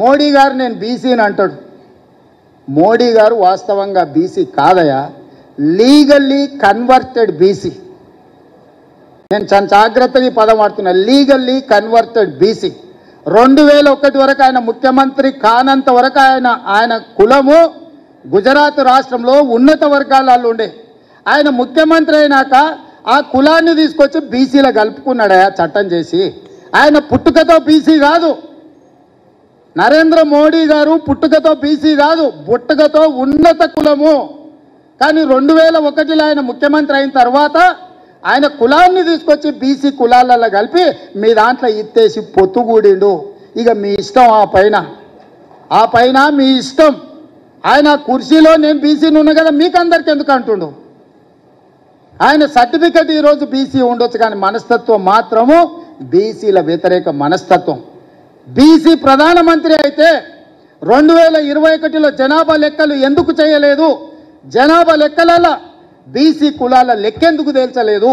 మోడీ గారు నేను బీసీని అంటాడు. మోడీ గారు వాస్తవంగా బీసీ కాదయా, లీగల్లీ కన్వర్టెడ్ బీసీ. నేను చాలా జాగ్రత్తగా ఈ పదం వాడుతున్నా, లీగల్లీ కన్వర్టెడ్ బీసీ. 2001 వరకు ఆయన ముఖ్యమంత్రి కానంత వరకు ఆయన కులము గుజరాత్ రాష్ట్రంలో ఉన్నత వర్గాలలో ఉండే. ఆయన ముఖ్యమంత్రి అయినాక ఆ కులాన్ని తీసుకొచ్చి బీసీలో కలుపుకున్నాడయా చట్టం చేసి. ఆయన పుట్టుకతో బీసీ కాదు, నరేంద్ర మోడీ గారు పుట్టుకతో బీసీ కాదు, పుట్టుకతో ఉన్నత కులము. కానీ 2001లో ఆయన ముఖ్యమంత్రి అయిన తర్వాత ఆయన కులాన్ని తీసుకొచ్చి బీసీ కులాలలో కలిపి మీ దాంట్లో ఇత్తేసి పొత్తుగూడిండు. ఇక మీ ఇష్టం, ఆ పైన మీ ఇష్టం. ఆయన కుర్చీలో నేను బీసీని ఉన్నా కదా మీకు అందరికి ఎందుకు అంటుండు. ఆయన సర్టిఫికెట్ ఈరోజు బీసీ ఉండొచ్చు, కానీ మనస్తత్వం మాత్రము బీసీల వ్యతిరేక మనస్తత్వం. బీసీ ప్రధానమంత్రి అయితే 2021లో జనాభా లెక్కలు ఎందుకు చేయలేదు, జనాభా లెక్కలలో బీసీ కులాల లెక్కెందుకు తేల్చలేదు.